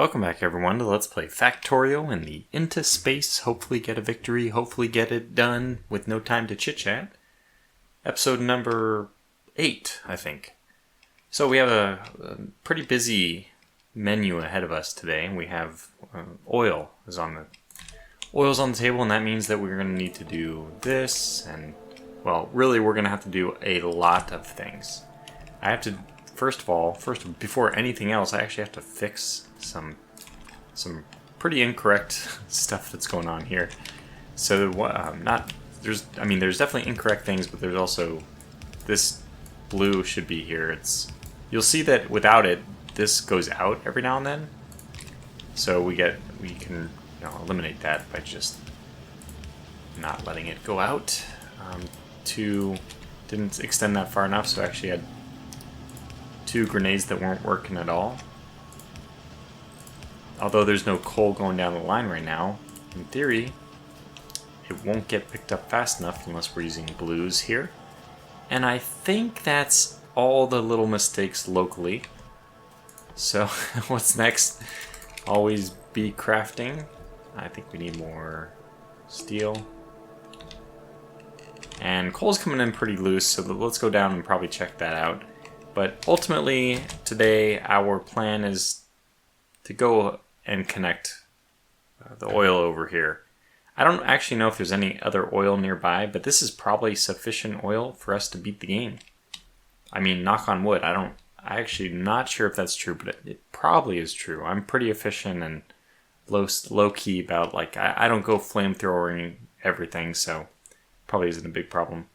Welcome back everyone to Let's Play Factorio in the Into Space, hopefully get a victory, hopefully get it done with no time to chit-chat. Episode number 8, I think. So we have a pretty busy menu ahead of us today. We have oil's on the table, and that means that we're going to need to do this, and well, really we're going to have to do a lot of things. I have to, first before anything else, I actually have to fix some pretty incorrect stuff that's going on here. So there's definitely incorrect things, but there's also this blue should be here. You'll see that without it, this goes out every now and then. So we can eliminate that by just not letting it go out. Didn't extend that far enough, so I actually had 2 grenades that weren't working at all. Although there's no coal going down the line right now, in theory, it won't get picked up fast enough unless we're using blues here. And I think that's all the little mistakes locally. So what's next? Always be crafting. I think we need more steel. And coal's coming in pretty loose, so let's go down and probably check that out. But ultimately, today our plan is to go and connect the oil over here. I don't actually know if there's any other oil nearby, but this is probably sufficient oil for us to beat the game. I mean, knock on wood. I actually not sure if that's true, but it probably is true. I'm pretty efficient and low key about, like, I don't go flamethrowing everything, so probably isn't a big problem.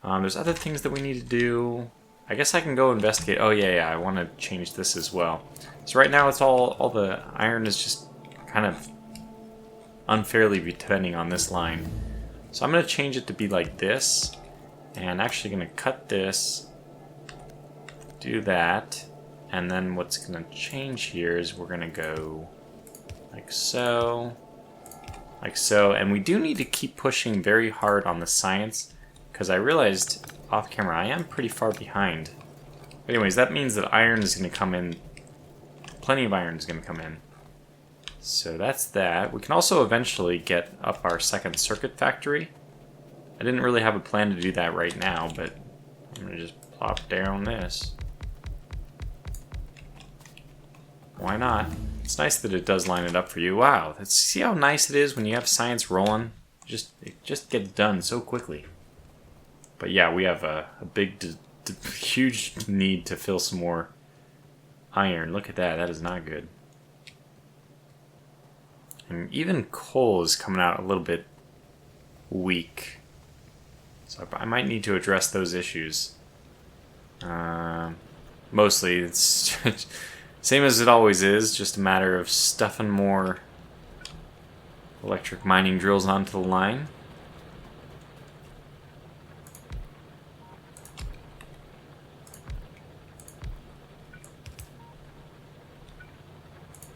There's other things that we need to do. I guess I can go investigate. Oh yeah, I want to change this as well. So right now it's all the iron is just kind of unfairly depending on this line. So I'm going to change it to be like this, and actually going to cut this, do that, and then what's going to change here is we're going to go like so, and we do need to keep pushing very hard on the science, because I realized off camera I am pretty far behind. But anyways, that means that iron is going to come in. Plenty of iron is going to come in. So that's that. We can also eventually get up our second circuit factory. I didn't really have a plan to do that right now, but I'm going to just plop down this. Why not? It's nice that it does line it up for you. Wow, see how nice it is when you have science rolling? It just gets done so quickly. But yeah, we have a huge need to fill some more iron. Look at that. That is not good. And even coal is coming out a little bit weak. So I might need to address those issues. Mostly, it's same as it always is, just a matter of stuffing more electric mining drills onto the line.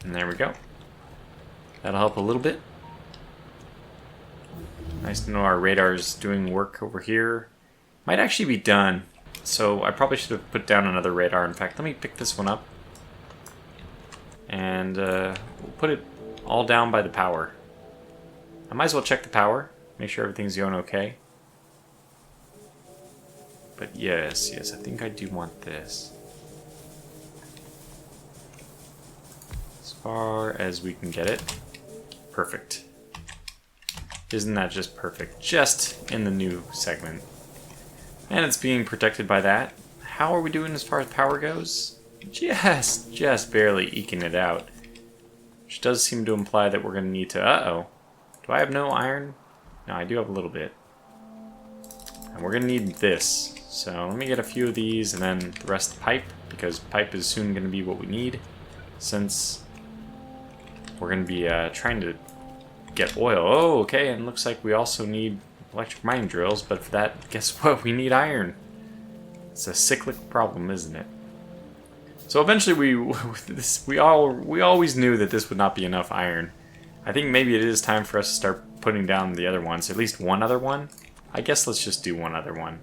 And there we go. That'll help a little bit. Nice to know our radar's doing work over here. Might actually be done. So I probably should have put down another radar. In fact, let me pick this one up. And we'll put it all down by the power. I might as well check the power. Make sure everything's going okay. But yes, I think I do want this. As far as we can get it. Perfect. Isn't that just perfect? Just in the new segment. And it's being protected by that. How are we doing as far as power goes? Just barely eking it out. Which does seem to imply that we're going to need to... Uh-oh. Do I have no iron? No, I do have a little bit. And we're going to need this. So let me get a few of these and then the rest of the pipe. Because pipe is soon going to be what we need. Since we're going to be trying to get oil. Oh, okay, and looks like we also need electric mining drills, but for that, guess what? We need iron. It's a cyclic problem, isn't it? So eventually we always knew that this would not be enough iron. I think maybe it is time for us to start putting down the other ones. At least one other one. I guess let's just do one other one.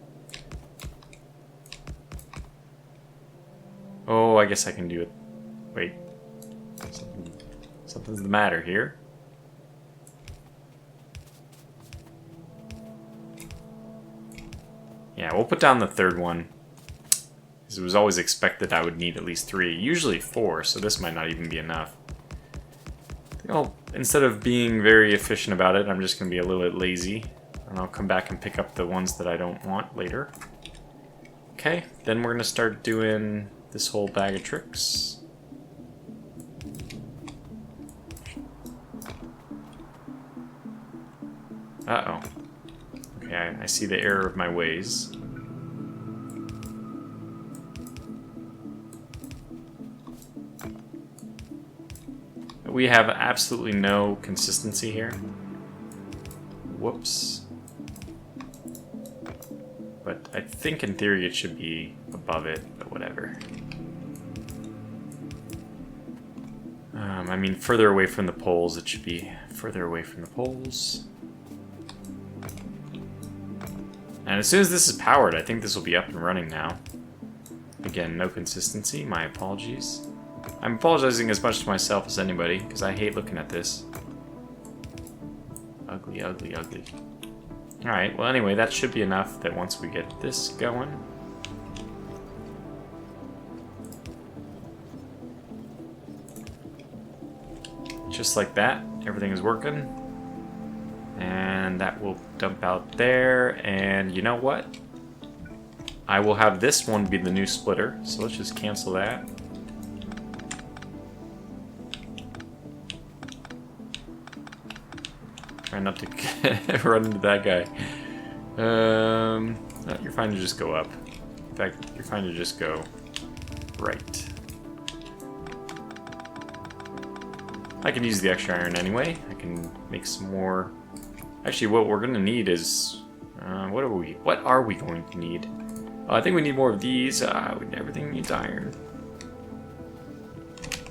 Oh, I guess I can do it. Wait. Something's the matter here. Yeah, we'll put down the third one. Because it was always expected I would need at least 3. Usually 4, so this might not even be enough. Well, instead of being very efficient about it, I'm just going to be a little bit lazy. And I'll come back and pick up the ones that I don't want later. Okay, then we're going to start doing this whole bag of tricks. Uh-oh. Okay, I see the error of my ways. We have absolutely no consistency here. Whoops. But I think in theory it should be above it, but whatever. I mean, further away from the poles, it should be further away from the poles. And as soon as this is powered, I think this will be up and running now. Again, no consistency, my apologies. I'm apologizing as much to myself as anybody, because I hate looking at this. Ugly, ugly, ugly. Alright, well anyway, that should be enough that once we get this going... Just like that, everything is working. And that will dump out there, and you know what? I will have this one be the new splitter, so let's just cancel that. Try not to run into that guy. No, you're fine to just go up. In fact, you're fine to just go right. I can use the extra iron anyway. I can make some more. Actually, what we're gonna need is what are we going to need? I think we need more of these. Everything needs iron.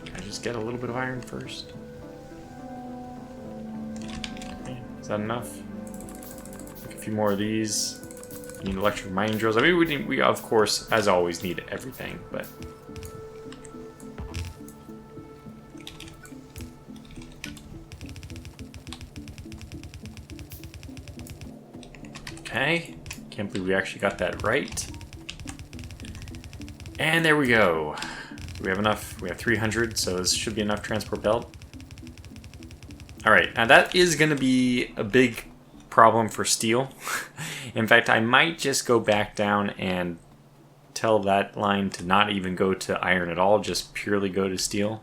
Can I just get a little bit of iron first? Okay, is that enough? Make a few more of these. We need electric mining drills. I mean, we of course, as always, need everything, but. Okay, can't believe we actually got that right. And there we go. We have enough. We have 300, so this should be enough transport belt. Alright, now that is going to be a big problem for steel. In fact, I might just go back down and tell that line to not even go to iron at all, just purely go to steel.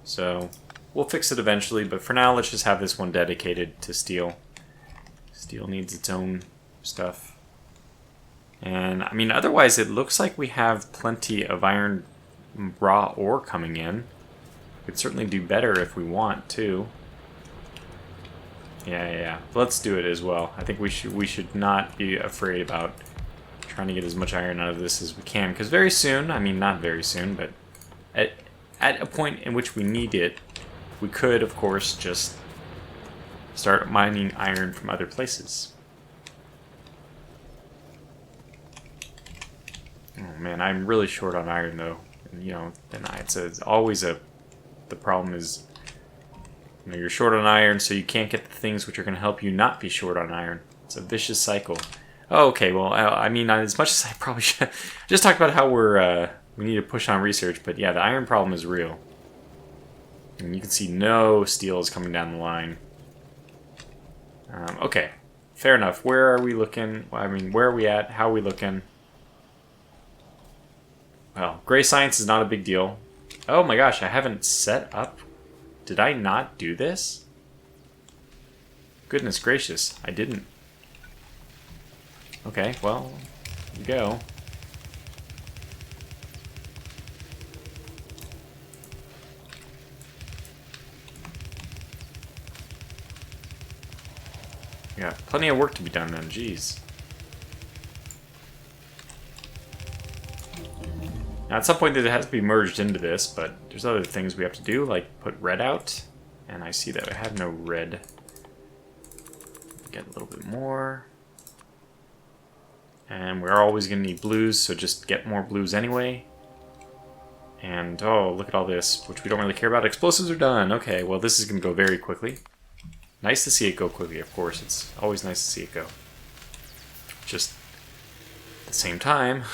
So we'll fix it eventually, but for now, let's just have this one dedicated to steel. Steel needs its own stuff. And, I mean, otherwise it looks like we have plenty of iron raw ore coming in. We could certainly do better if we want to. Yeah. Let's do it as well. I think we should not be afraid about trying to get as much iron out of this as we can, because very soon, I mean, not very soon, but at a point in which we need it, we could, of course, just start mining iron from other places. Oh man, I'm really short on iron though. And, you know, it's always the problem is, you know, you're short on iron, so you can't get the things which are going to help you not be short on iron. It's a vicious cycle. Oh, okay, well, I mean, as much as I probably should just talk about how we need to push on research, but yeah, the iron problem is real. And you can see no steel is coming down the line. Okay, fair enough. Where are we looking? I mean, where are we at? How are we looking? Well, gray science is not a big deal. Oh my gosh, I haven't set up. Did I not do this? Goodness gracious, I didn't. Okay, well, here we go. Yeah, plenty of work to be done then, jeez. Now, at some point, it has to be merged into this, but there's other things we have to do, like put red out. And I see that I have no red. Get a little bit more. And we're always going to need blues, so just get more blues anyway. And, oh, look at all this, which we don't really care about. Explosives are done. Okay, well, this is going to go very quickly. Nice to see it go quickly, of course. It's always nice to see it go. Just at the same time,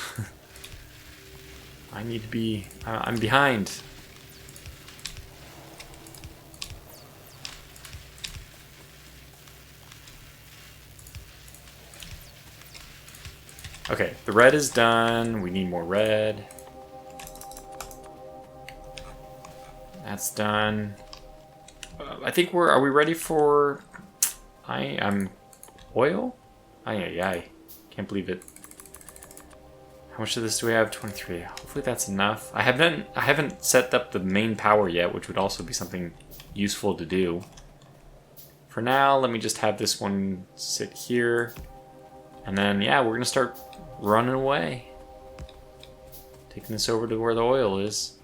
I need to be... I'm behind. Okay, the red is done. We need more red. That's done. I think are we ready for... I'm... Oil? Ay. Can't believe it. How much of this do we have? 23. Hopefully that's enough. I haven't set up the main power yet, which would also be something useful to do. For now, let me just have this one sit here. And then, yeah, we're going to start running away. Taking this over to where the oil is.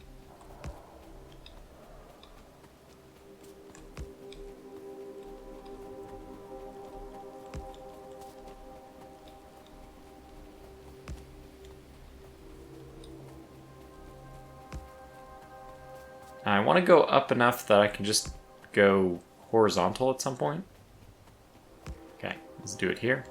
I want to go up enough that I can just go horizontal at some point. Okay, let's do it here.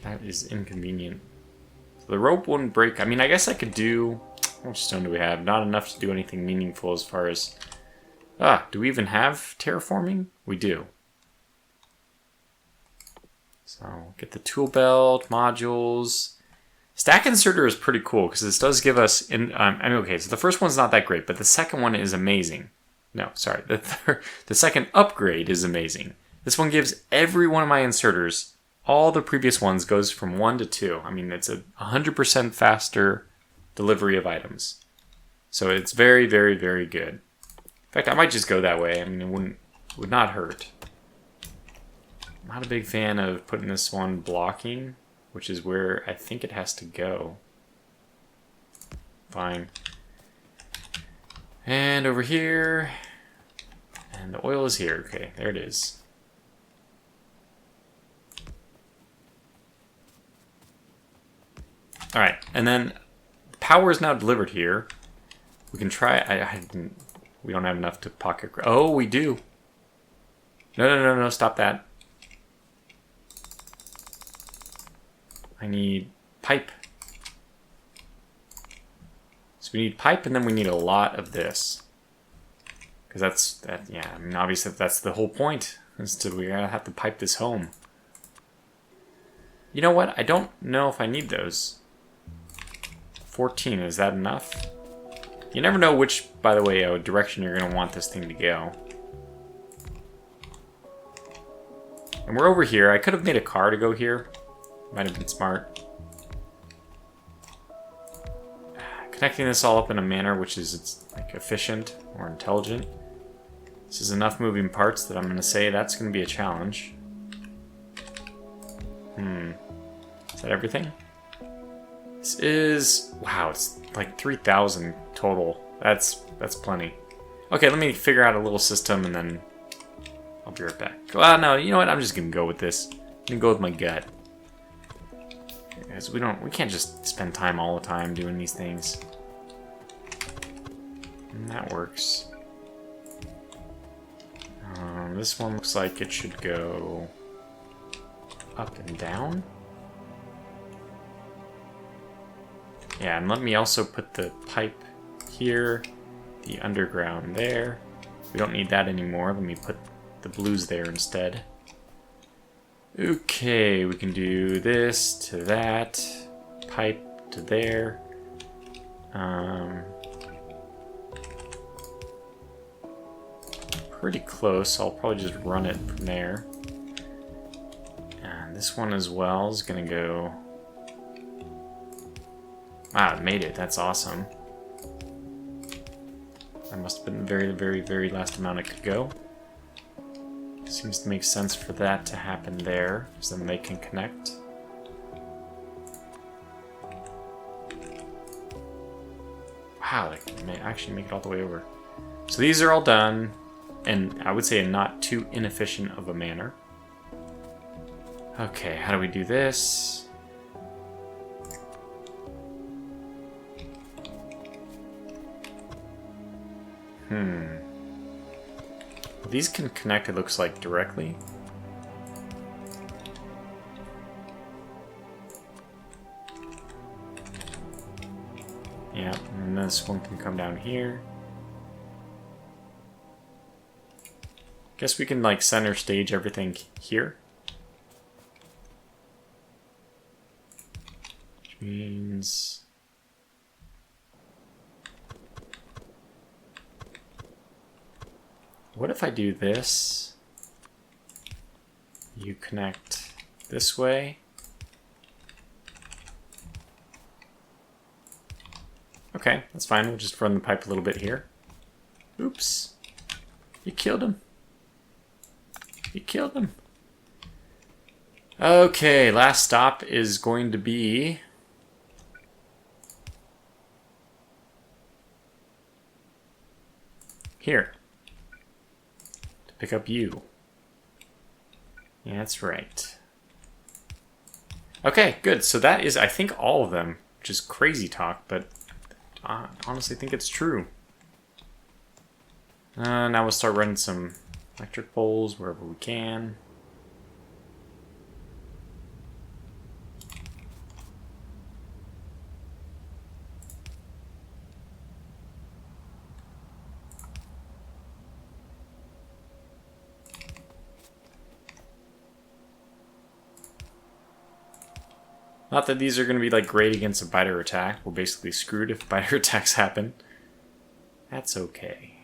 That is inconvenient. So the rope wouldn't break. I mean, I guess I could do... How much stone do we have? Not enough to do anything meaningful as far as... do we even have terraforming? We do. So, get the tool belt, modules. Stack inserter is pretty cool because this does give us... okay, so the first one's not that great, but the second one is amazing. No, sorry. The second upgrade is amazing. This one gives every one of my inserters, all the previous ones goes from 1 to 2. I mean, it's a 100% faster delivery of items. So it's very, very, very good. In fact, I might just go that way. I mean, it would not hurt. I'm not a big fan of putting this one blocking, which is where I think it has to go. Fine. And over here. And the oil is here. Okay, there it is. Alright, and then power is now delivered here. We can try... we don't have enough to pocket... Oh, we do. No, stop that. I need pipe. So we need pipe, and then we need a lot of this. Because yeah, I mean, obviously that's the whole point. We gotta have to pipe this home. You know what? I don't know if I need those. 14, is that enough? You never know which, by the way, direction you're going to want this thing to go. And we're over here. I could have made a car to go here. Might have been smart. Connecting this all up in a manner which is like efficient or intelligent. This is enough moving parts that I'm going to say that's going to be a challenge. Is that everything? This is... Wow, it's like 3,000 total. That's plenty. Okay, let me figure out a little system and then I'll be right back. Well, no, you know what? I'm just gonna go with this. I'm gonna go with my gut. Because we can't just spend time all the time doing these things. And that works. This one looks like it should go up and down. Yeah, and let me also put the pipe here, the underground there. We don't need that anymore. Let me put the blues there instead. Okay, we can do this to that, pipe to there. Pretty close. I'll probably just run it from there. And this one as well is gonna go... Wow, it made it. That's awesome. That must have been the very, very, very last amount it could go. Seems to make sense for that to happen there, so then they can connect. Wow, they may actually make it all the way over. So these are all done, and I would say in not too inefficient of a manner. Okay, how do we do this? These can connect, it looks like, directly. Yeah, and this one can come down here. Guess we can like center stage everything here. Which means... what if I do this? You connect this way. Okay, that's fine. We'll just run the pipe a little bit here. Oops. You killed him. You killed him. Okay, last stop is going to be... here. To pick up you. Yeah, that's right. Okay, good. So that is, I think, all of them, which is crazy talk, but I honestly think it's true. Now we'll start running some electric poles wherever we can. Not that these are going to be like great against a biter attack. We're basically screwed if biter attacks happen. That's okay.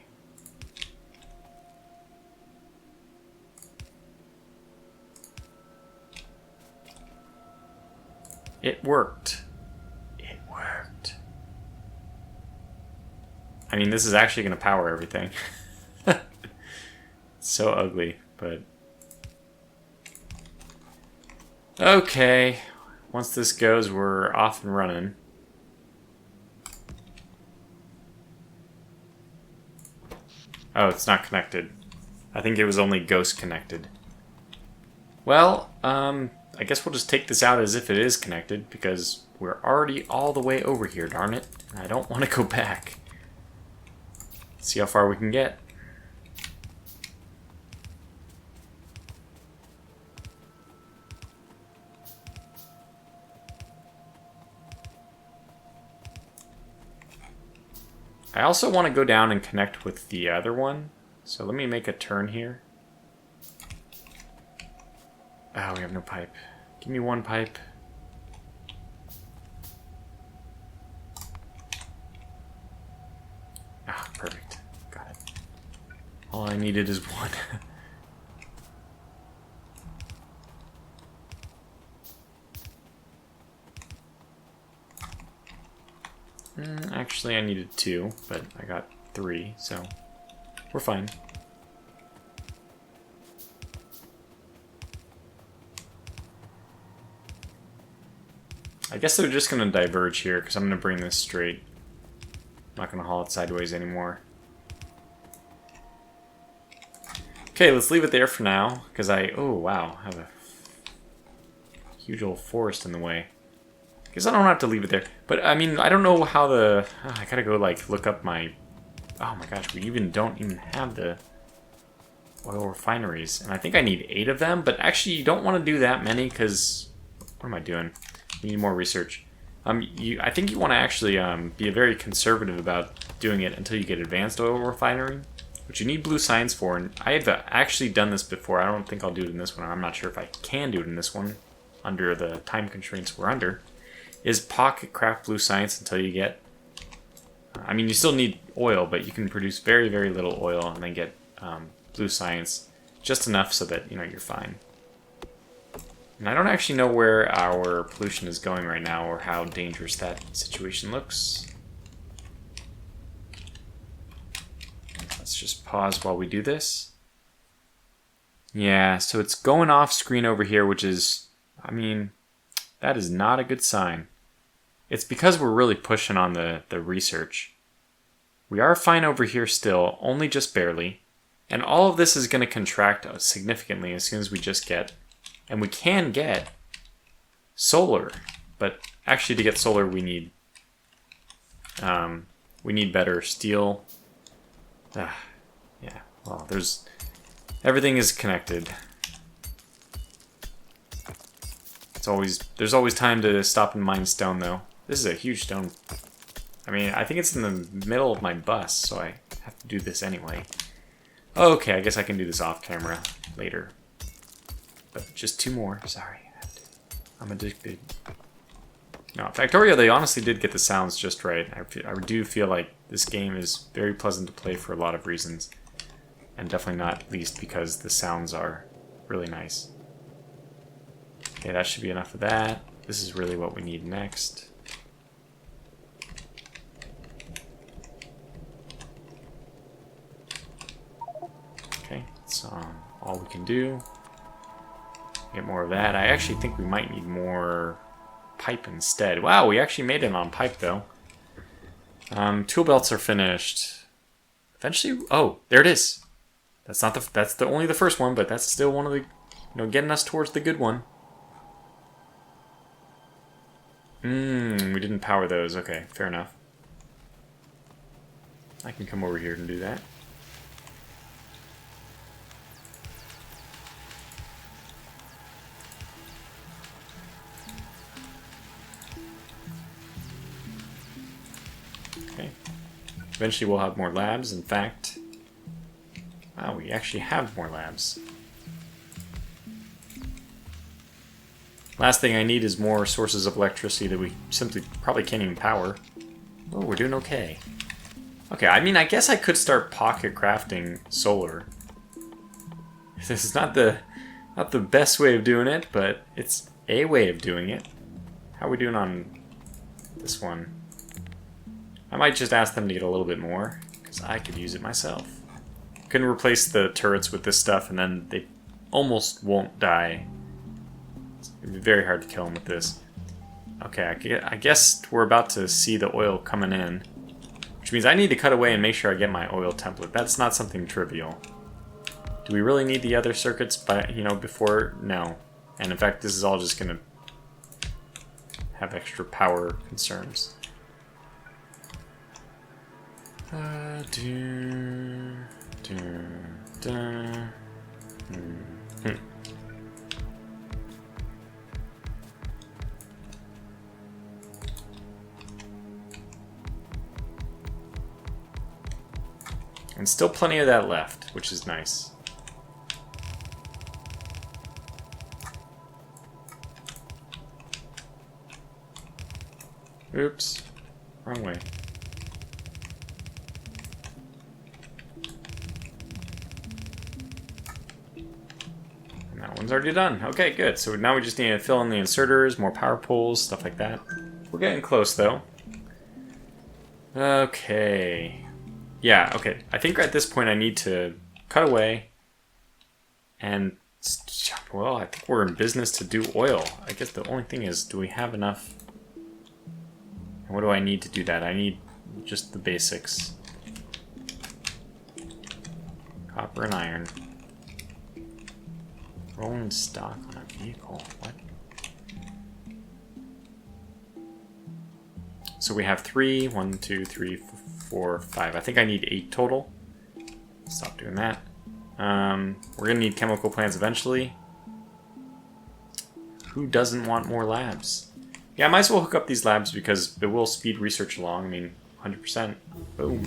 It worked. It worked. I mean, this is actually going to power everything. It's so ugly, but... okay. Once this goes, we're off and running. Oh, it's not connected. I think it was only ghost connected. Well, I guess we'll just take this out as if it is connected, because we're already all the way over here, darn it. I don't want to go back. See how far we can get. I also want to go down and connect with the other one. So let me make a turn here. Oh, we have no pipe. Give me one pipe. Ah, perfect. Got it. All I needed is one. Actually, I needed 2, but I got 3, so we're fine. I guess they're just going to diverge here, because I'm going to bring this straight. I'm not going to haul it sideways anymore. Okay, let's leave it there for now, because oh wow, I have a huge old forest in the way. Guess I don't have to leave it there. But, I mean, I don't know how the... I gotta go, like, look up my... oh my gosh, we don't even have the oil refineries. And I think I need 8 of them, but actually you don't want to do that many, because... what am I doing? You need more research. I think you want to actually be very conservative about doing it until you get advanced oil refinery, which you need blue science for. And I have actually done this before. I don't think I'll do it in this one. I'm not sure if I can do it in this one, under the time constraints we're under. Is pocket craft blue science until you get... I mean, you still need oil, but you can produce very, very little oil and then get blue science just enough so that, you know, you're fine. And I don't actually know where our pollution is going right now or how dangerous that situation looks. Let's just pause while we do this. Yeah, so it's going off screen over here, which is, I mean, that is not a good sign. It's because we're really pushing on the research. We are fine over here still, only just barely. And all of this is going to contract significantly as soon as we just get, and we can get solar. But actually to get solar we need better steel. Yeah, well, everything is connected. There's always time to stop and mine stone though. This is a huge stone. I mean, I think it's in the middle of my bus, so I have to do this anyway. Okay, I guess I can do this off camera later. But just 2 more. Sorry, I'm addicted. No, Factorio, they honestly did get the sounds just right. I do feel like this game is very pleasant to play for a lot of reasons. And definitely not least because the sounds are really nice. Okay, that should be enough of that. This is really what we need next. Okay, that's all we can do. Get more of that. I actually think we might need more pipe instead. Wow, we actually made it on pipe though. Tool belts are finished. Eventually, oh, there it is. That's only the first one, but that's still one of the, getting us towards the good one. We didn't power those. Okay, fair enough. I can come over here and do that. Okay. Eventually we'll have more labs. In fact, wow, we actually have more labs. Last thing I need is more sources of electricity that we simply probably can't even power. Oh, we're doing okay. Okay, I mean, I guess I could start pocket crafting solar. This is not the best way of doing it, but it's a way of doing it. How are we doing on this one? I might just ask them to get a little bit more, because I could use it myself. Couldn't replace the turrets with this stuff, and then they almost won't die. It'd be very hard to kill them with this. Okay, I guess we're about to see the oil coming in, which means I need to cut away and make sure I get my oil template. That's not something trivial. Do we really need the other circuits before? No. And in fact, this is all just gonna have extra power concerns. And still plenty of that left, which is nice. Oops, wrong way. And that one's already done. Okay, good. So now we just need to fill in the inserters, more power poles, stuff like that. We're getting close though. Okay. Yeah, okay. I think at this point I need to cut away and, well, I think we're in business to do oil. I guess the only thing is, do we have enough? And what do I need to do that? I need just the basics. Copper and iron. Rolling stock on a vehicle. What? So we have 3, 1, 2, 3, 4, 5. I think I need 8 total. Stop doing that. We're gonna need chemical plants eventually. Who doesn't want more labs? Yeah, I might as well hook up these labs because it will speed research along. I mean, 100%. Boom.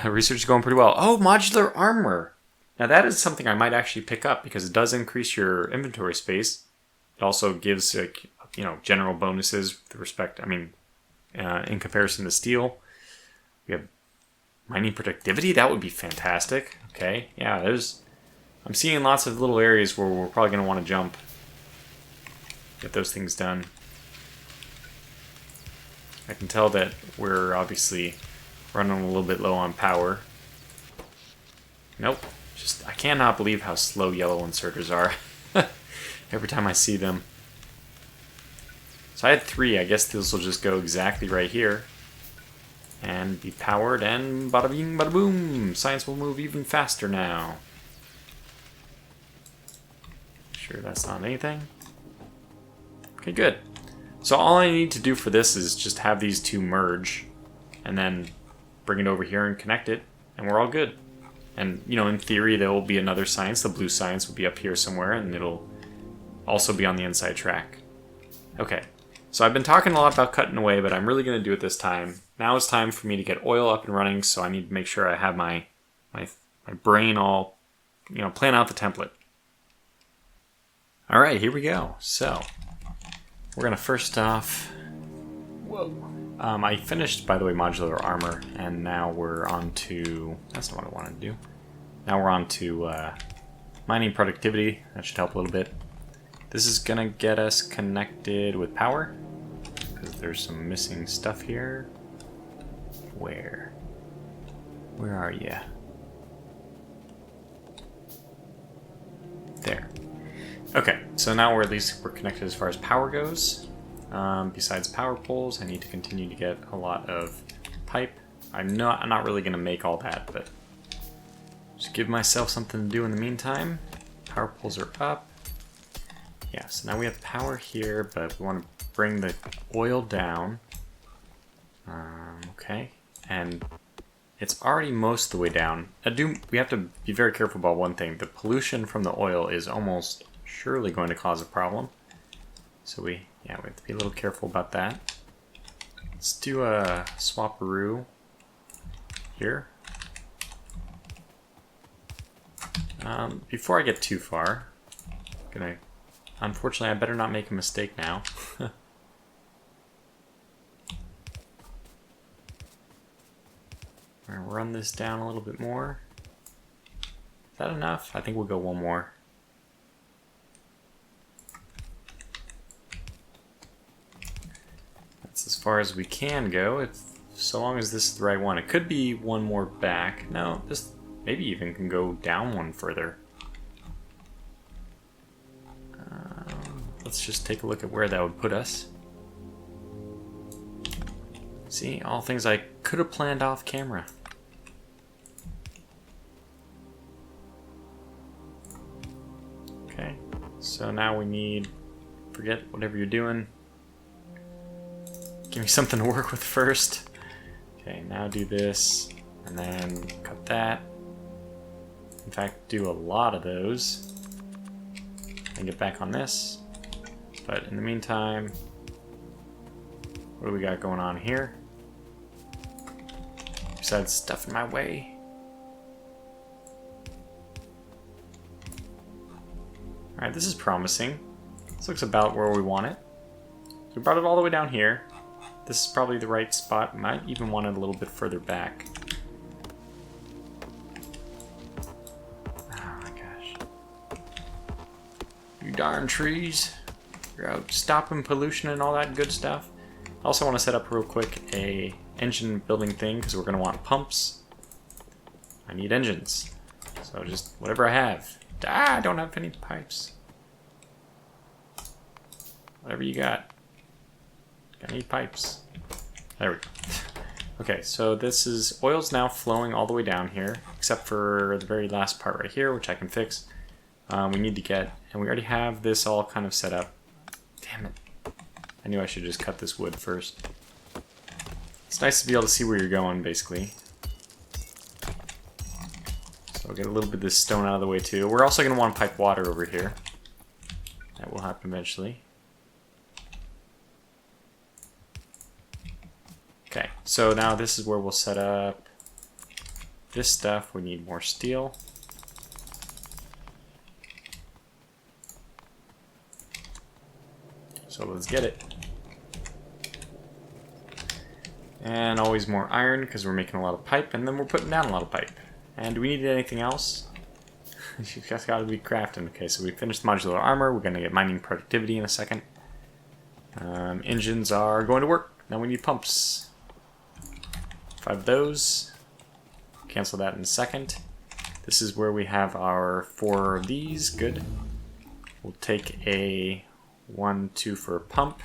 Research is going pretty well. Oh, modular armor. Now that is something I might actually pick up because it does increase your inventory space. It also gives, general bonuses with respect, in comparison to steel. We have mining productivity. That would be fantastic. Okay, yeah, I'm seeing lots of little areas where we're probably going to want to jump. Get those things done. I can tell that we're obviously running a little bit low on power. Nope. I cannot believe how slow yellow inserters are. Every time I see them. So I had 3. I guess this will just go exactly right here. and be powered, and bada bing, bada boom. Science will move even faster now. Sure that's not anything. Okay, good. So all I need to do for this is just have these two merge, and then bring it over here and connect it, and we're all good. And, you know, in theory, there will be another science. The blue science will be up here somewhere, and it'll also be on the inside track. Okay, so I've been talking a lot about cutting away, but I'm really going to do it this time. Now it's time for me to get oil up and running, so I need to make sure I have my brain all, you know, plan out the template. All right, here we go. So we're going to first off... Whoa. I finished, by the way, modular armor, and now we're on to... That's not what I wanted to do. Now we're on to mining productivity. That should help a little bit. This is going to get us connected with power, because there's some missing stuff here. Where? Where are you? There. Okay, so now we're connected as far as power goes. Besides power poles, I need to continue to get a lot of pipe. I'm not really going to make all that, but just give myself something to do in the meantime. Power poles are up. Yeah, so now we have power here, but we want to bring the oil down. Okay, and it's already most of the way down. We have to be very careful about one thing. The pollution from the oil is almost surely going to cause a problem. So we have to be a little careful about that. Let's do a swapperoo here. Before I get too far, unfortunately, I better not make a mistake now. All right, run this down a little bit more. Is that enough? I think we'll go one more. That's as far as we can go, so long as this is the right one. It could be one more back. No, this maybe even can go down one further. Let's just take a look at where that would put us. See, all things I could have planned off camera. Okay, so now we need, forget whatever you're doing. Give me something to work with first. Okay, now do this, and then cut that. In fact, do a lot of those. And get back on this. But in the meantime, what do we got going on here? Besides stuff in my way. Alright, this is promising. This looks about where we want it. So we brought it all the way down here. This is probably the right spot. Might even want it a little bit further back. Oh my gosh. You darn trees. You're out stopping pollution and all that good stuff. I also want to set up real quick a engine building thing because we're going to want pumps. I need engines. So just whatever I have. I don't have any pipes. Whatever you got. I need pipes. There we go. Okay, so this is, oil's now flowing all the way down here, except for the very last part right here, which I can fix. We need to get, and we already have this all kind of set up. Damn it. I knew I should just cut this wood first. It's nice to be able to see where you're going, basically. So I'll get a little bit of this stone out of the way too. We're also going to want to pipe water over here. That will happen eventually. Okay, so now this is where we'll set up this stuff. We need more steel. So let's get it. And always more iron because we're making a lot of pipe, and then we're putting down a lot of pipe. And do we need anything else? She's just got to be crafting. Okay, so we finished the modular armor. We're going to get mining productivity in a second. Engines are going to work. Now we need pumps. 5 of those. Cancel that in a second. This is where we have our 4 of these. Good. We'll take a 1, 2 for a pump.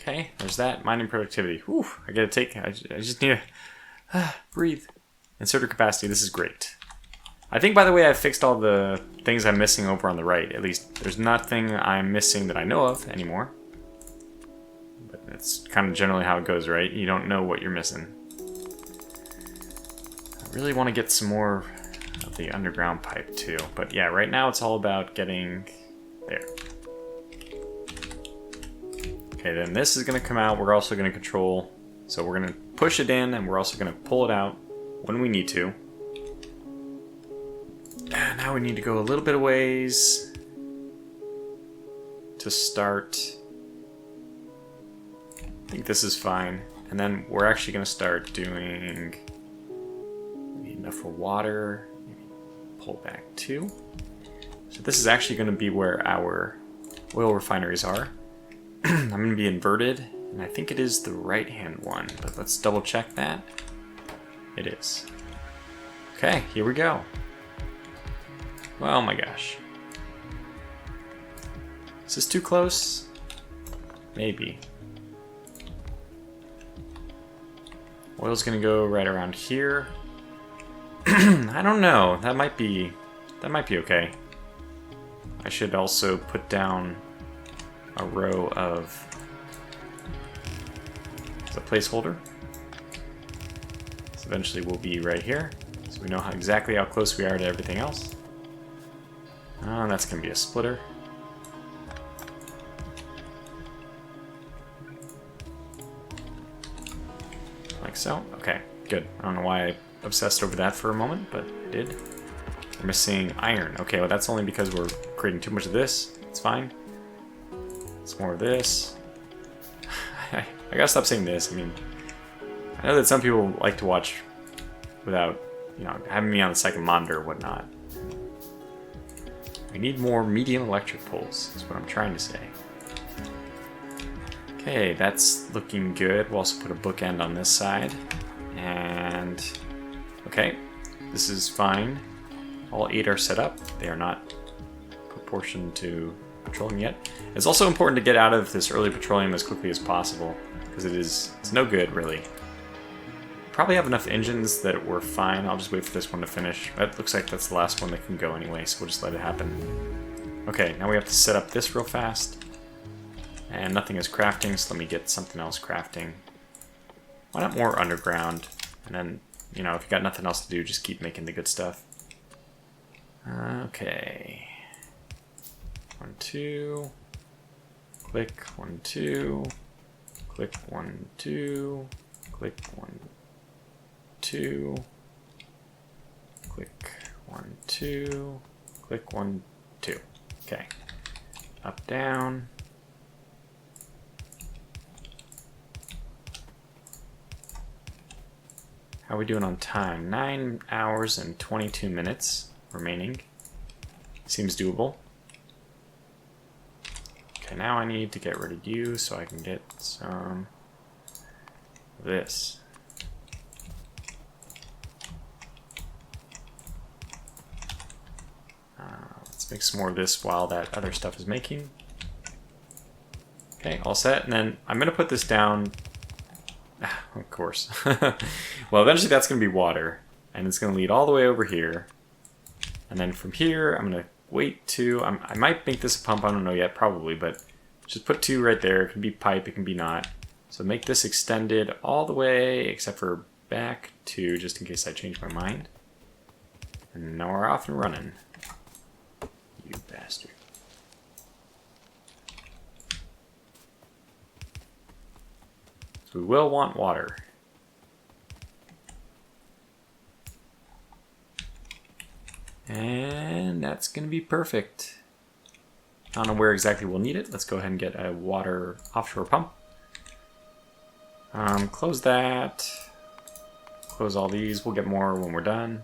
Okay, there's that. Mining productivity. Whew, I just need to breathe. Inserter capacity, this is great. I think, by the way, I fixed all the things I'm missing over on the right. At least, there's nothing I'm missing that I know of anymore. But that's kind of generally how it goes, right? You don't know what you're missing. I really want to get some more of the underground pipe, too. But yeah, right now it's all about getting there. Okay, then this is going to come out. We're also going to control. So we're going to push it in, and we're also going to pull it out when we need to. And now we need to go a little bit of ways to start. I think this is fine. And then we're actually going to start doing enough for water. Pull back too. So this is actually going to be where our oil refineries are. I'm going to be inverted, and I think it is the right-hand one, but let's double check that. It is. Okay, here we go. Oh my gosh. Is this too close? Maybe. Oil's gonna go right around here. I don't know. That might be okay. I should also put down a row of as a placeholder. So eventually we'll be right here, so we know exactly how close we are to everything else. Oh, that's gonna be a splitter. Like so. Okay, good. I don't know why I obsessed over that for a moment, but I did. We're missing iron. Okay, well that's only because we're creating too much of this. It's fine. It's more of this. I gotta stop saying this. I mean, I know that some people like to watch without, you know, having me on the second monitor or whatnot. We need more medium electric poles, is what I'm trying to say. Okay, that's looking good. We'll also put a bookend on this side. And, okay, this is fine. All 8 are set up. They are not proportioned to petroleum yet. It's also important to get out of this early petroleum as quickly as possible, because it's no good, really. Probably have enough engines that we're fine. I'll just wait for this one to finish. It looks like that's the last one that can go anyway, so we'll just let it happen. Okay, now we have to set up this real fast. And nothing is crafting, so let me get something else crafting. Why not more underground? And then, you know, if you got nothing else to do, just keep making the good stuff. Okay. 1, 2. Click, 1, 2. Click, 1, 2. Click, 1, 2. Click, 1, 2. Click, 1, 2. Okay. Up, down. How are we doing on time? 9 hours and 22 minutes remaining. Seems doable. Okay, now I need to get rid of you so I can get some of this. Let's make some more of this while that other stuff is making. Okay, all set. And then I'm going to put this down. Of course. Well, eventually that's going to be water. And it's going to lead all the way over here. And then from here, I'm going to wait to... I might make this a pump. I don't know yet, probably. But just put 2 right there. It can be pipe. It can be not. So make this extended all the way, except for back 2, just in case I change my mind. And now we're off and running. You bastard. So we will want water. And that's going to be perfect. I don't know where exactly we'll need it. Let's go ahead and get a water offshore pump. Close that. Close all these. We'll get more when we're done.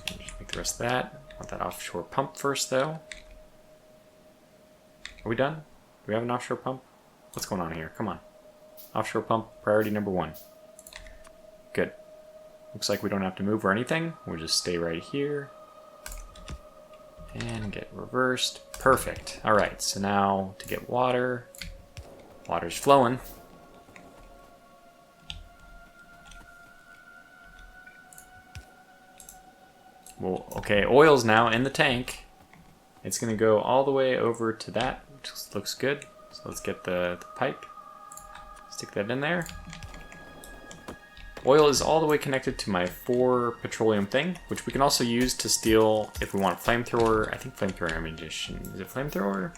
Just make the rest of that. Want that offshore pump first, though. Are we done? Do we have an offshore pump? What's going on here? Come on. Offshore pump, priority number 1. Good. Looks like we don't have to move or anything. We'll just stay right here. And get reversed. Perfect. Alright, so now to get water, Water's flowing. Well, okay, oil's now in the tank. It's going to go all the way over to that, which looks good. So let's get the pipe. Stick that in there. Oil is all the way connected to my 4 petroleum thing, which we can also use to steal if we want a flamethrower. I think flamethrower ammunition. Is it flamethrower?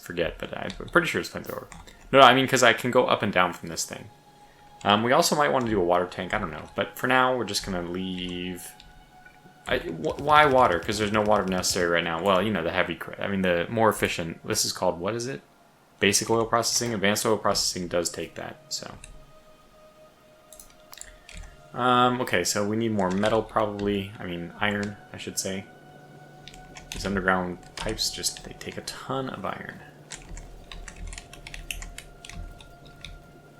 Forget, but I'm pretty sure it's flamethrower. No, I mean because I can go up and down from this thing. We also might want to do a water tank. I don't know. But for now, we're just going to leave... why water? Because there's no water necessary right now. Well, you know, the more efficient... This is called, what is it? Basic oil processing. Advanced oil processing does take that, so... okay, so we need more metal probably. I mean, iron, I should say. These underground pipes they take a ton of iron.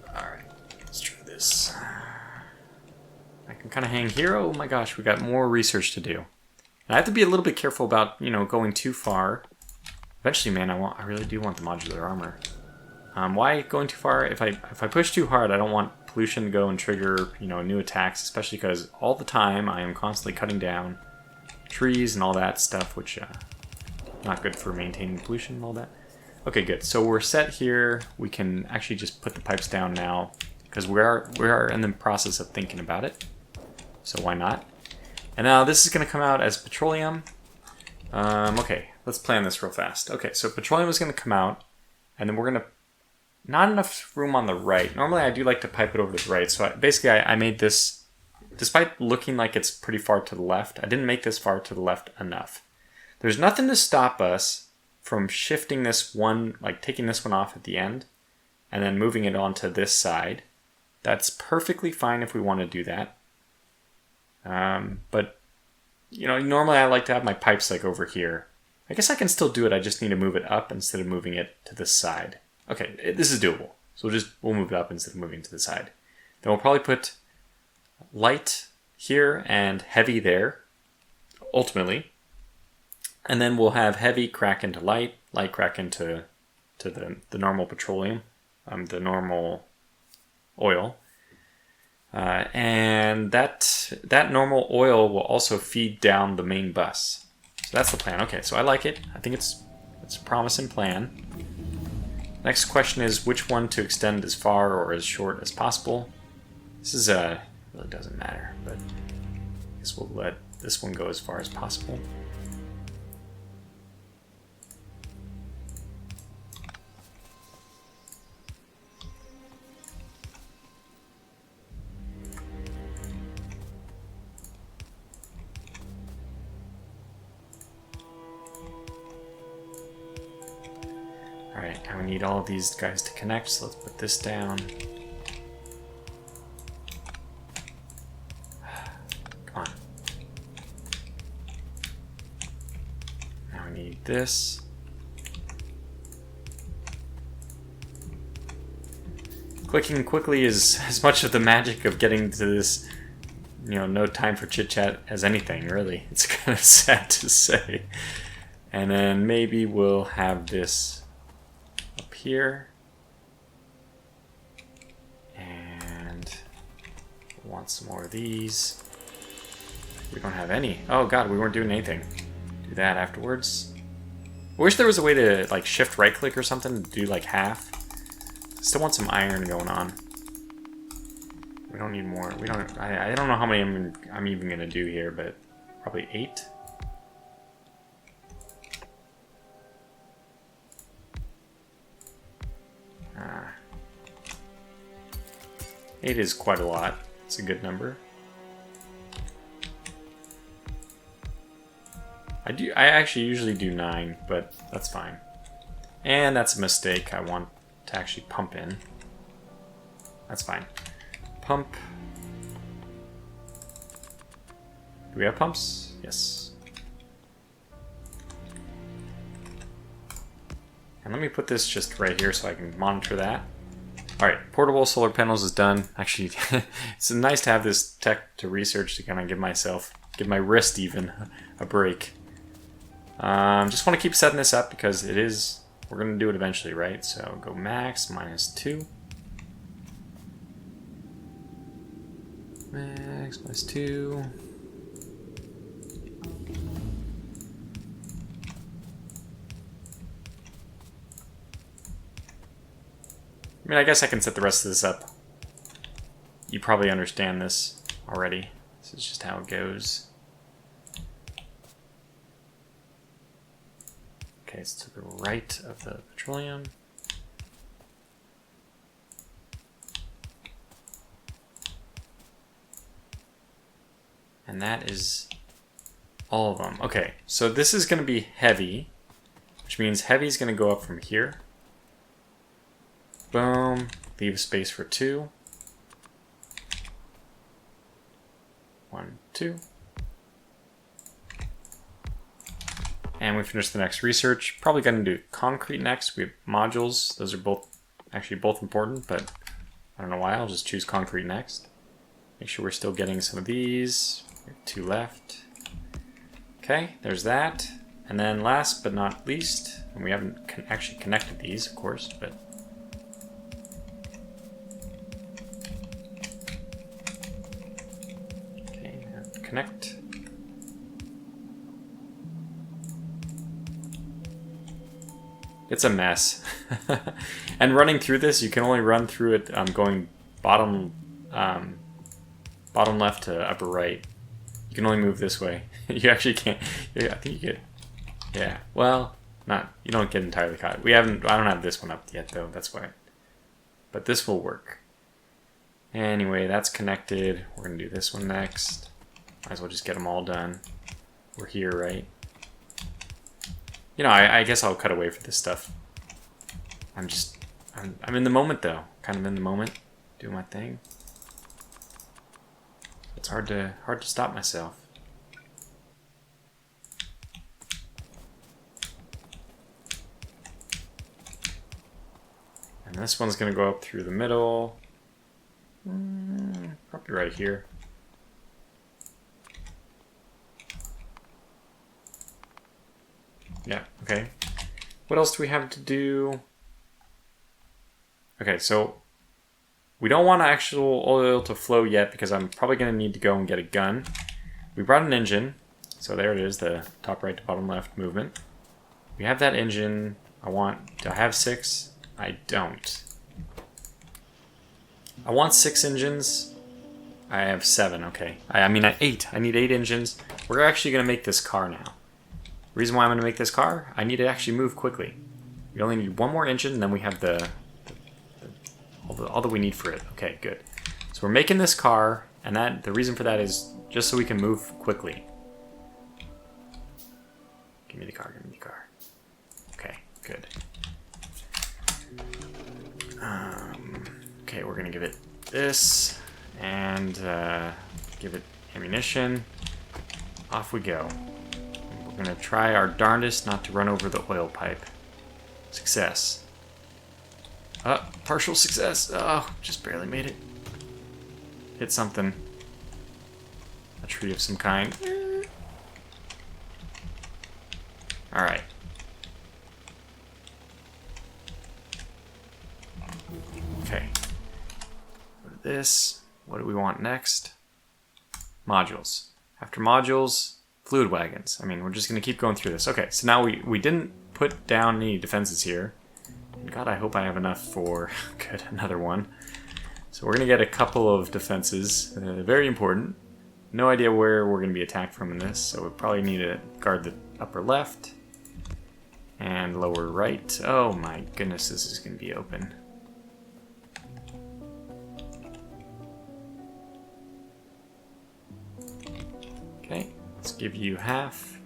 Alright, let's try this. I can kind of hang here. Oh my gosh, we got more research to do. And I have to be a little bit careful about, you know, going too far. Eventually, man, I really do want the modular armor. Why going too far? If I push too hard, I don't want pollution to go and trigger, you know, new attacks, especially because all the time I am constantly cutting down trees and all that stuff, which not good for maintaining pollution and all that. Okay, good. So we're set here. We can actually just put the pipes down now because we are in the process of thinking about it. So why not? And now this is going to come out as petroleum. Okay, let's plan this real fast. Okay, so petroleum is going to come out, and then we're going to... Not enough room on the right. Normally I do like to pipe it over to the right. So basically I made this, despite looking like it's pretty far to the left, I didn't make this far to the left enough. There's nothing to stop us from shifting this one, like taking this one off at the end, and then moving it onto this side. That's perfectly fine if we want to do that. But, you know, normally I like to have my pipes like over here. I guess I can still do it, I just need to move it up instead of moving it to this side. Okay, this is doable. So we'll move it up instead of moving to the side. Then we'll probably put light here and heavy there, ultimately. And then we'll have heavy crack into light, light crack into the normal petroleum, the normal oil. And that normal oil will also feed down the main bus. So that's the plan. Okay, so I like it. I think it's a promising plan. Next question is which one to extend as far or as short as possible. This is really doesn't matter, but I guess we'll let this one go as far as possible. Alright, now we need all of these guys to connect, so let's put this down. Come on. Now we need this. Clicking quickly is as much of the magic of getting to this, you know, no time for chit-chat as anything, really. It's kind of sad to say. And then maybe we'll have this up here, and we'll want some more of these. We don't have any. Oh god, we weren't doing anything. Do that afterwards. I wish there was a way to like shift right click or something to do like half. Still want some iron going on. We don't need more. We don't. I don't know how many I'm even gonna do here, but probably 8. 8 is quite a lot. It's a good number. I actually usually do 9, but that's fine. And that's a mistake. I want to actually pump in. That's fine. Pump. Do we have pumps? Yes. And let me put this just right here so I can monitor that. Alright, portable solar panels is done. Actually, it's nice to have this tech to research to kind of give my wrist even a break. Just want to keep setting this up because it is we're going to do it eventually, right? So go max -2. Max -2. I mean, I guess I can set the rest of this up. You probably understand this already. This is just how it goes. Okay, it's to the right of the petroleum. And that is all of them. Okay, so this is going to be heavy, which means heavy is going to go up from here. Boom. Leave a space for 2. 1, 2. And we finish the next research. Probably going to do concrete next. We have modules. Those are both important, but I don't know why. I'll just choose concrete next. Make sure we're still getting some of these. We have 2 left. Okay, there's that. And then last but not least, and we haven't actually connected these, of course, but okay, now connect. It's a mess. And running through this, you can only run through it going bottom left to upper right. You can only move this way. You actually can't. I think you get. Yeah. Well, not. You don't get entirely caught. I don't have this one up yet though. That's why. But this will work. Anyway, that's connected. We're gonna do this one next. Might as well just get them all done. We're here, right? You know, I guess I'll cut away for this stuff. I'm in the moment though. Kind of in the moment, doing my thing. It's hard to stop myself. And this one's gonna go up through the middle. Probably right here. Yeah, okay. What else do we have to do? Okay, so we don't want actual oil to flow yet because I'm probably going to need to go and get a gun. We brought an engine. So there it is, the top right to bottom left movement. We have that engine. Do I have 6? I don't. I want 6 engines. I have 7, okay. I mean 8. I need 8 engines. We're actually going to make this car now. Reason why I'm going to make this car, I need to actually move quickly. We only need 1 more engine, and then we have all that we need for it. Okay, good. So we're making this car, and the reason for that is just so we can move quickly. Give me the car, give me the car. Okay, good. Okay, we're going to give it this, and give it ammunition. Off we go. We're going to try our darndest not to run over the oil pipe. Success. Partial success. Oh, just barely made it. Hit something. A tree of some kind. Alright. Okay. Go to this. What do we want next? Modules. After modules, fluid wagons. I mean, we're just going to keep going through this. Okay, so now we didn't put down any defenses here. God, I hope I have enough for good, another one. So we're going to get a couple of defenses. Very important. No idea where we're going to be attacked from in this, so we probably need to guard the upper left and lower right. Oh my goodness, this is going to be open. Okay, let's give you half.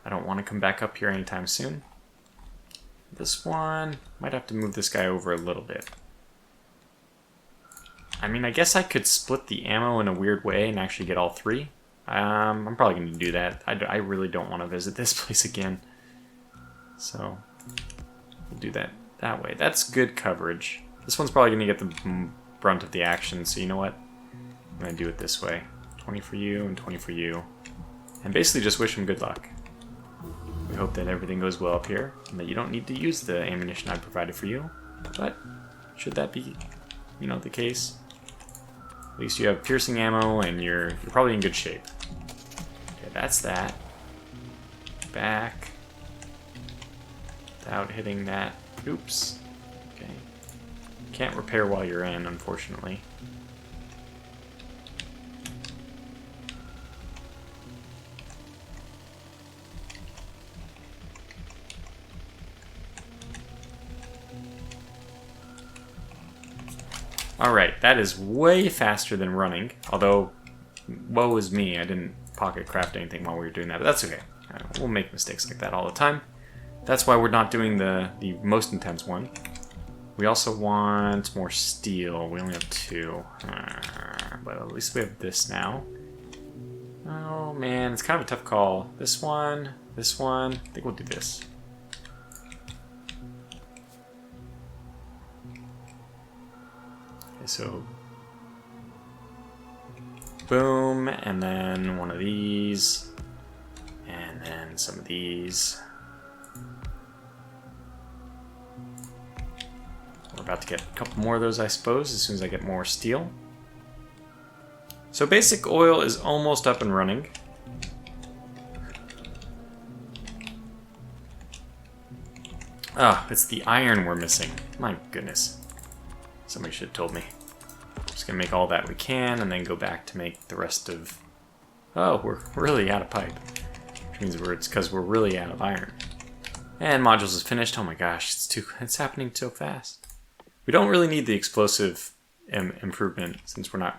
I don't want to come back up here anytime soon. This one, might have to move this guy over a little bit. I mean, I guess I could split the ammo in a weird way and actually get all 3. I'm probably going to do that. I really don't want to visit this place again. So, we'll do that way. That's good coverage. This one's probably going to get the brunt of the action, so you know what? I'm going to do it this way. 20 for you and 20 for you. And basically just wish him good luck. We hope that everything goes well up here and that you don't need to use the ammunition I provided for you. But should that be, the case, at least you have piercing ammo and you're probably in good shape. Okay, that's that. Back. Without hitting that. Oops. Okay. Can't repair while you're in, unfortunately. Alright, that is way faster than running, although, woe is me, I didn't pocket craft anything while we were doing that, but that's okay. We'll make mistakes like that all the time. That's why we're not doing the most intense one. We also want more steel. We only have 2. But at least we have this now. Oh man, it's kind of a tough call. This one. I think we'll do this. Okay, so boom, and then one of these. And then some of these. We're about to get a couple more of those, I suppose, as soon as I get more steel. So basic oil is almost up and running. Ah, it's the iron we're missing. My goodness. Somebody should have told me. Just gonna make all that we can and then go back to make the rest of... Oh, we're really out of pipe. Which means it's because we're really out of iron. And modules is finished. Oh my gosh, it's happening so fast. We don't really need the explosive improvement since we're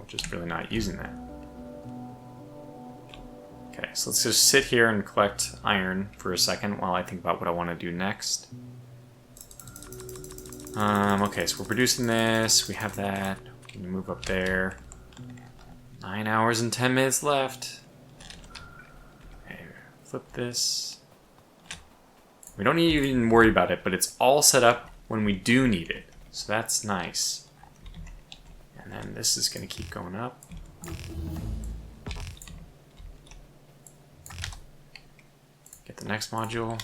just really not using that. Okay, so let's just sit here and collect iron for a second while I think about what I want to do next. Okay, so we're producing this. We have that. We can move up there. 9 hours and 10 minutes left. Okay, flip this. We don't need to even worry about it, but it's all set up when we do need it. So that's nice. And then this is going to keep going up. Get the next module.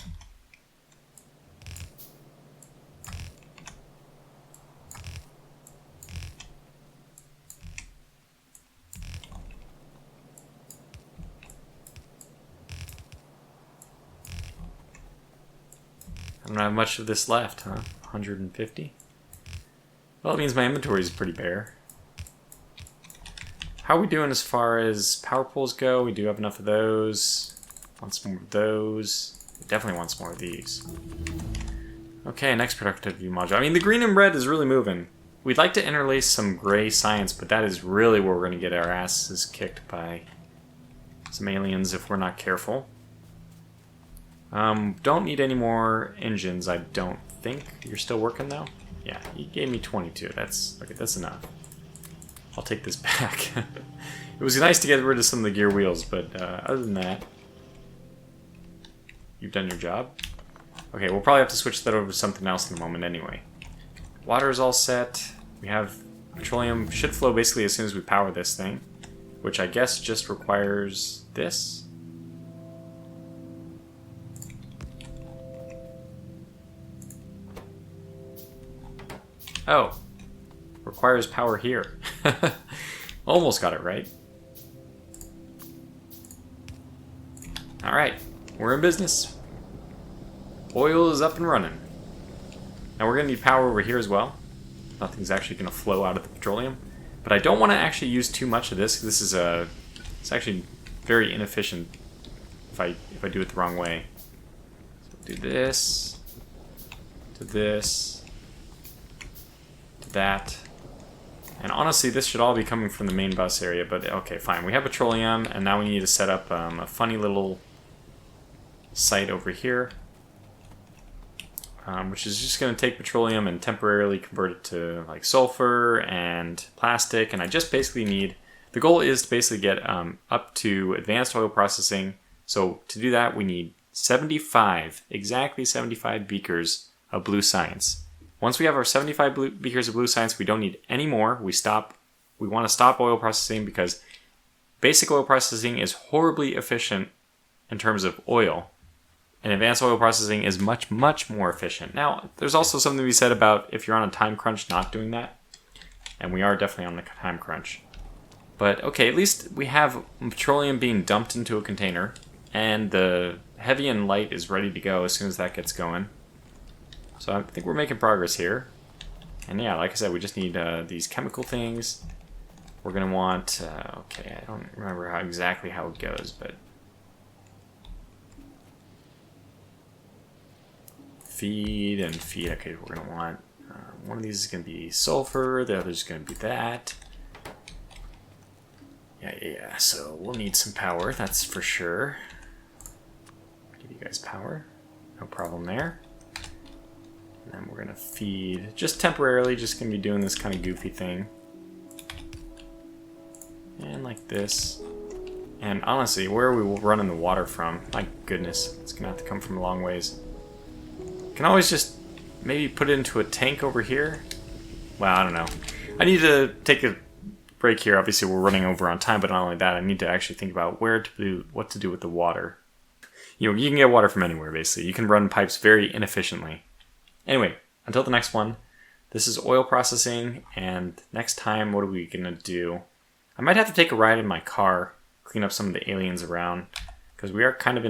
I don't have much of this left, huh? 150? Well, it means my inventory is pretty bare. How are we doing as far as power poles go? We do have enough of those. Want some more of those. We definitely want some more of these. Okay, next productivity module. I mean, the green and red is really moving. We'd like to interlace some gray science, but that is really where we're going to get our asses kicked by some aliens if we're not careful. Don't need any more engines, I don't think. You're still working though? Yeah, he gave me 22. That's enough. I'll take this back. It was nice to get rid of some of the gear wheels, but other than that, you've done your job. Okay, we'll probably have to switch that over to something else in a moment anyway. Water is all set. We have petroleum. Should flow basically as soon as we power this thing, which I guess just requires this. Oh, requires power here. Almost got it right. Alright, we're in business. Oil is up and running. Now we're going to need power over here as well. Nothing's actually going to flow out of the petroleum. But I don't want to actually use too much of this. This is it's actually very inefficient if I do it the wrong way. So do this, to this, to that. And honestly, this should all be coming from the main bus area, but okay, fine. We have petroleum, and now we need to set up a funny little site over here, which is just going to take petroleum and temporarily convert it to like sulfur and plastic. And I just basically need, the goal is to basically get up to advanced oil processing. So to do that, we need 75, exactly 75 beakers of blue science. Once we have our 75 beakers of blue science, we don't need any more. We want to stop oil processing because basic oil processing is horribly efficient in terms of oil. And advanced oil processing is much, much more efficient. Now, there's also something to be said about if you're on a time crunch not doing that. And we are definitely on the time crunch. But okay, at least we have petroleum being dumped into a container. And the heavy and light is ready to go as soon as that gets going. So I think we're making progress here. And yeah, like I said, we just need these chemical things. We're going to want... okay, I don't remember exactly how it goes, but... feed and feed. Okay, we're going to want... one of these is going to be sulfur, the other is going to be that. Yeah, so we'll need some power, that's for sure. Give you guys power. No problem there. And then we're going to feed, just temporarily, just going to be doing this kind of goofy thing. And like this. And honestly, where are we running the water from? My goodness, it's going to have to come from a long ways. Can always just maybe put it into a tank over here. Well, I don't know. I need to take a break here. Obviously, we're running over on time, but not only that, I need to actually think about what to do with the water. You know, you can get water from anywhere, basically. You can run pipes very inefficiently. Anyway, until the next one, this is oil processing, and next time, what are we going to do? I might have to take a ride in my car, clean up some of the aliens around, because we are kind of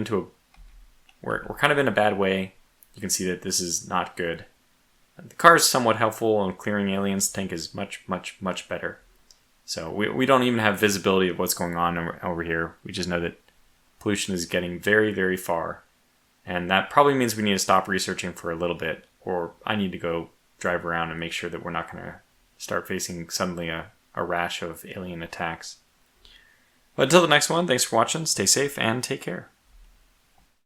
we're kind of in a bad way. You can see that this is not good. The car is somewhat helpful in clearing aliens. The tank is much, much, much better. So we don't even have visibility of what's going on over here. We just know that pollution is getting very, very far. And that probably means we need to stop researching for a little bit, or I need to go drive around and make sure that we're not going to start facing suddenly a rash of alien attacks. But until the next one, thanks for watching, stay safe, and take care.